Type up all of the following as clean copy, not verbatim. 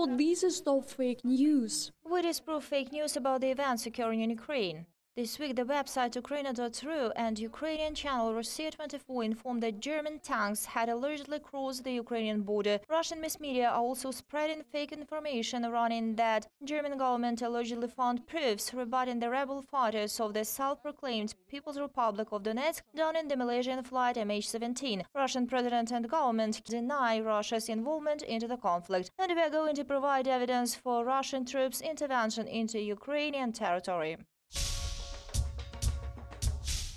report this is StopFake news. We disprove fake news about the events occurring in Ukraine. This week, the website Ukraina.ru and Ukrainian channel Russia24 informed that German tanks had allegedly crossed the Ukrainian border. Russian mass media are also spreading fake information running that German government allegedly found proofs rebutting the rebel fighters of the self-proclaimed People's Republic of Donetsk down in the Malaysian flight MH17. Russian president and government deny Russia's involvement into the conflict, and we are going to provide evidence for Russian troops' intervention into Ukrainian territory.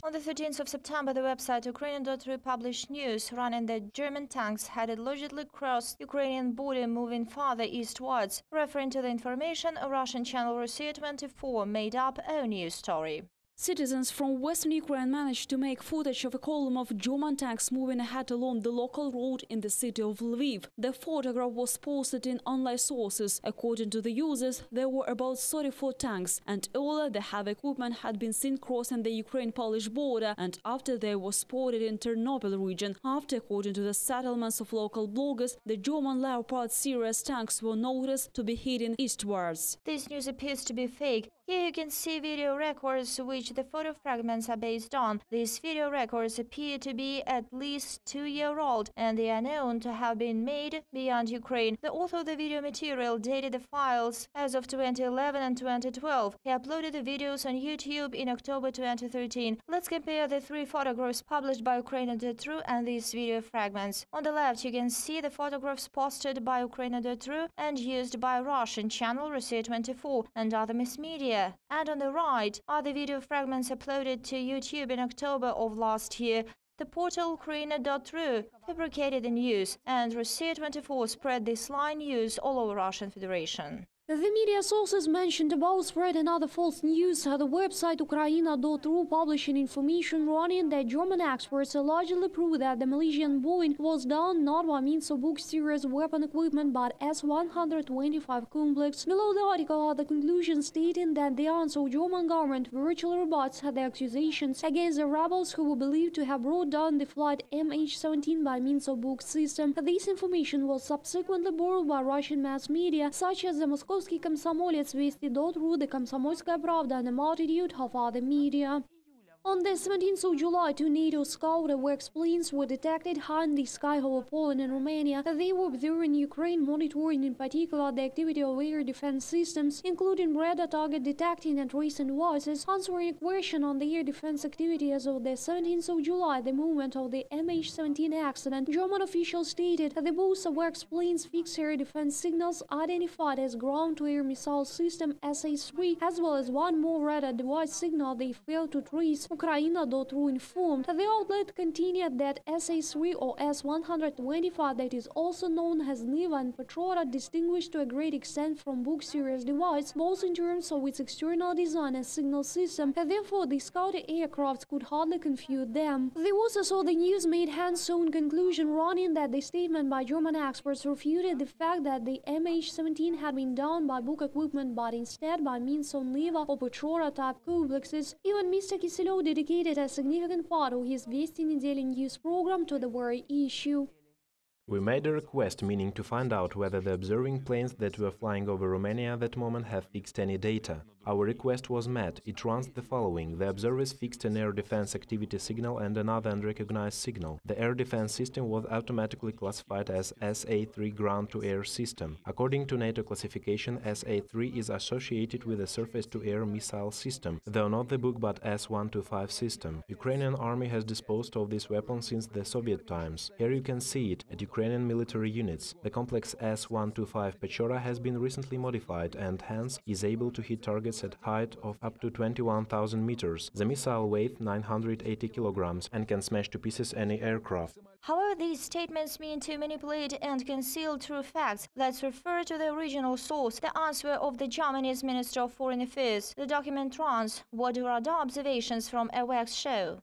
On the 13th of September, the website Ukrainian.ru published news running that German tanks had allegedly crossed Ukrainian border moving farther eastwards. Referring to the information, a Russian channel Russia24 made up a news story. Citizens from western Ukraine managed to make footage of a column of German tanks moving ahead along the local road in the city of Lviv. The photograph was posted in online sources. According to the users, there were about 34 tanks, and earlier the heavy equipment had been seen crossing the Ukraine-Polish border, and after they were spotted in Ternopil region. After, according to the settlements of local bloggers, the German Leopard series tanks were noticed to be heading eastwards. This news appears to be fake. Here you can see video records which the photo fragments are based on. These video records appear to be at least 2-year-old, and they are known to have been made beyond Ukraine. The author of the video material dated the files as of 2011 and 2012. He uploaded the videos on YouTube in October 2013. Let's compare the three photographs published by Ukraina.ru and these video fragments. On the left, you can see the photographs posted by Ukraina.ru and used by Russian channel Russia24 and other mass media. And on the right are the video fragments uploaded to YouTube in October of last year. The portal Ukraina.ru fabricated the news, and Russia24 spread this lie news all over Russian Federation. The media sources mentioned about spreading other false news. The website Ukraina.ru publishing information running that German experts allegedly proved that the Malaysian Boeing was down not by means of Buk series weapon equipment but S-125 complex. Below the article are the conclusions stating that the answer of German government virtually rebuts the accusations against the rebels who were believed to have brought down the flight MH17 by means of Buk system. This information was subsequently borrowed by Russian mass media such as the Moscow Комсомолец, Вести.ру, the Комсомольская правда, and a multitude of other media. On the 17th of July, two NATO scout works planes were detected high in the sky over Poland and Romania. They were observing Ukraine, monitoring in particular the activity of air defense systems, including radar target detecting and tracing devices. Answering a question on the air defense activity as of the 17th of July, the moment of the MH17 accident, German officials stated that both works planes fixed air defense signals identified as ground-to-air missile system SA-3, as well as one more radar device signal they failed to trace. Ukraina.ru informed. The outlet continued that SA-3 or S-125, that is also known as Niva and Petrova, distinguished to a great extent from Buk series device, both in terms of its external design and signal system, and therefore the scouted aircrafts could hardly confuse them. The author saw the news made hands-on conclusion running that the statement by German experts refuted the fact that the MH17 had been down by Buk equipment but instead by means of Niva or Petrova type complexes. Even Mr. Kiselov dedicated a significant part of his Vesti Недели news program to the very issue. We made a request meaning to find out whether the observing planes that were flying over Romania at that moment have fixed any data. Our request was met. It runs the following. The observers fixed an air defense activity signal and another unrecognized signal. The air defense system was automatically classified as SA-3 ground-to-air system. According to NATO classification, SA-3 is associated with a surface-to-air missile system, though not the Buk but S-125 system. Ukrainian army has disposed of this weapon since the Soviet times. Here you can see it at Ukrainian military units. The complex S-125 Pechora has been recently modified and hence is able to hit targets at height of up to 21,000 meters. The missile weighs 980 kilograms and can smash to pieces any aircraft. However, these statements mean to manipulate and conceal true facts. Let's refer to the original source, the answer of the Germany's Minister of Foreign Affairs. The document runs, what are the observations from a wax show?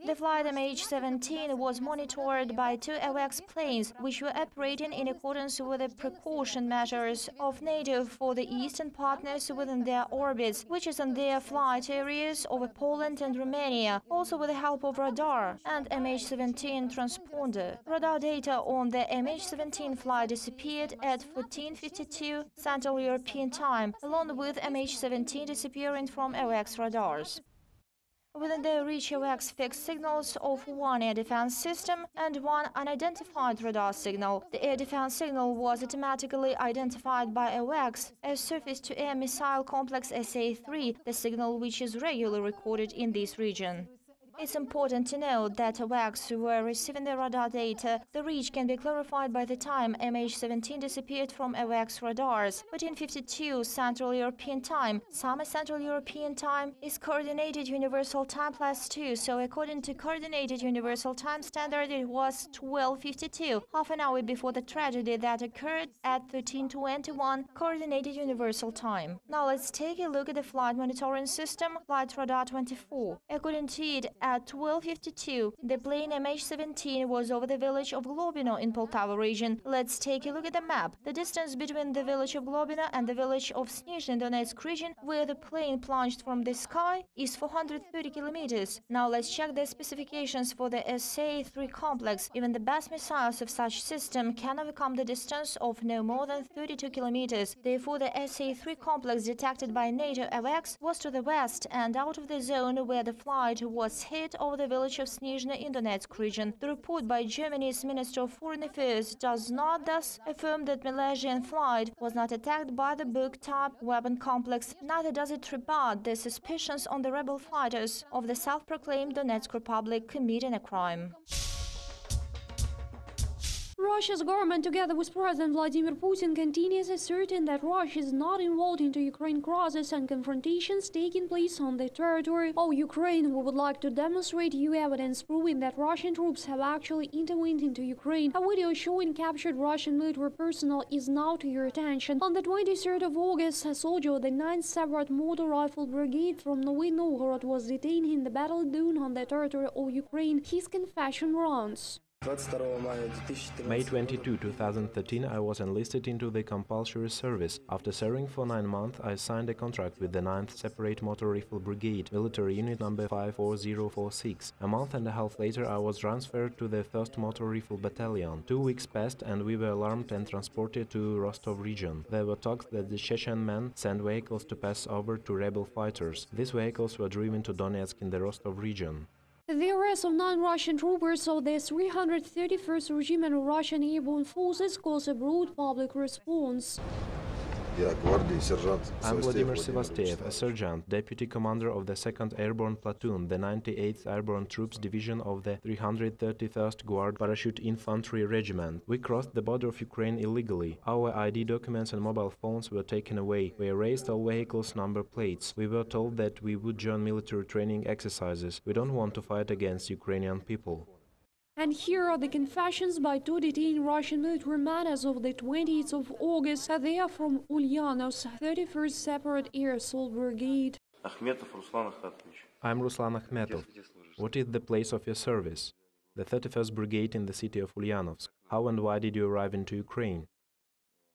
The flight MH17 was monitored by 2 AWACS planes, which were operating in accordance with the precaution measures of NATO for the Eastern partners within their orbits, which is in their flight areas over Poland and Romania, also with the help of radar and MH17 transponder. Radar data on the MH17 flight disappeared at 14:52 Central European Time, along with MH17 disappearing from AWACS radars. Within the reach AWACS fixed signals of one air defense system and one unidentified radar signal. The air defense signal was automatically identified by AWACS as surface-to-air missile complex SA-3, the signal which is regularly recorded in this region. It's important to note that AWACS were receiving the radar data. The reach can be clarified by the time MH17 disappeared from AWACS radars. 14:52 Central European Time. Summer Central European Time is Coordinated Universal Time +2, so according to Coordinated Universal Time Standard, it was 12:52, half an hour before the tragedy that occurred at 13:21 Coordinated Universal Time. Now let's take a look at the flight monitoring system, Flight Radar 24. According to it, at 12:52, the plane MH17 was over the village of Globino in Poltava region. Let's take a look at the map. The distance between the village of Globino and the village of Snizhny Donetsk region, where the plane plunged from the sky, is 430 kilometers. Now let's check the specifications for the SA-3 complex. Even the best missiles of such system can overcome the distance of no more than 32 kilometers. Therefore, the SA-3 complex detected by NATO AWACS was to the west and out of the zone where the flight was hit over the village of Snizhny in Donetsk region. The report by Germany's Minister of Foreign Affairs does not thus affirm that Malaysian flight was not attacked by the Buk-type weapon complex, neither does it rebut the suspicions on the rebel fighters of the self-proclaimed Donetsk Republic committing a crime. Russia's government, together with President Vladimir Putin, continues asserting that Russia is not involved into Ukraine crisis and confrontations taking place on the territory of Ukraine. We would like to demonstrate you evidence proving that Russian troops have actually intervened into Ukraine. A video showing captured Russian military personnel is now to your attention. On the 23rd of August, a soldier of the 9th Separate Motor Rifle Brigade from Novy Novgorod was detained in the battle dune on the territory of Ukraine. His confession runs. May 22, 2013, I was enlisted into the compulsory service. After serving for 9 months, I signed a contract with the 9th Separate Motor Rifle Brigade, military unit number 54046. A month and a half later, I was transferred to the 1st Motor Rifle Battalion. 2 weeks passed and we were alarmed and transported to Rostov region. There were talks that the Chechen men sent vehicles to pass over to rebel fighters. These vehicles were driven to Donetsk in the Rostov region. The arrest of 9 Russian troopers of the 331st Regiment of Russian Airborne Forces caused a broad public response. I'm Vladimir Sevastiev, a sergeant, deputy commander of the 2nd Airborne Platoon, the 98th Airborne Troops Division of the 331st Guard Parachute Infantry Regiment. We crossed the border of Ukraine illegally. Our ID documents and mobile phones were taken away. We erased all vehicles' number plates. We were told that we would join military training exercises. We don't want to fight against Ukrainian people. And here are the confessions by 2 detained Russian military men as of the 20th of August. They are from Ulyanov's 31st Separate Air Assault Brigade. I'm Ruslan Akhmetov. What is the place of your service? The 31st Brigade in the city of Ulyanovsk. How and why did you arrive into Ukraine?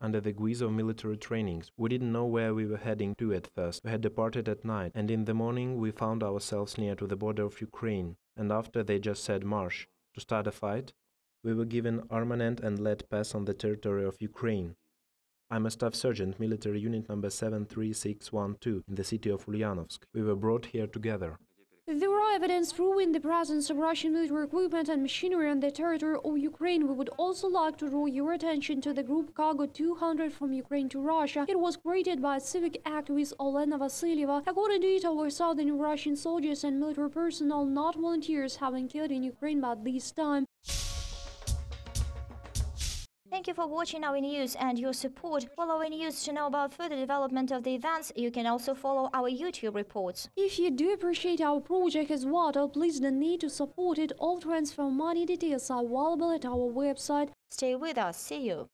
Under the guise of military trainings. We didn't know where we were heading to at first. We had departed at night, and in the morning we found ourselves near to the border of Ukraine. And after they just said march. To start a fight, we were given armament and let pass on the territory of Ukraine. I'm a staff sergeant, military unit number 73612 in the city of Ulyanovsk. We were brought here together. There are evidence proving the presence of Russian military equipment and machinery on the territory of Ukraine. We would also like to draw your attention to the group Cargo 200 from Ukraine to Russia. It was created by civic activist Olena Vasilyeva. According to it, over 1,000 Russian soldiers and military personnel, not volunteers, have been killed in Ukraine by this time. Thank you for watching our news and your support. Follow our news to know about further development of the events. You can also follow our YouTube reports. If you do appreciate our project as well, please donate to support it. All transfer money details are available at our website. Stay with us. See you.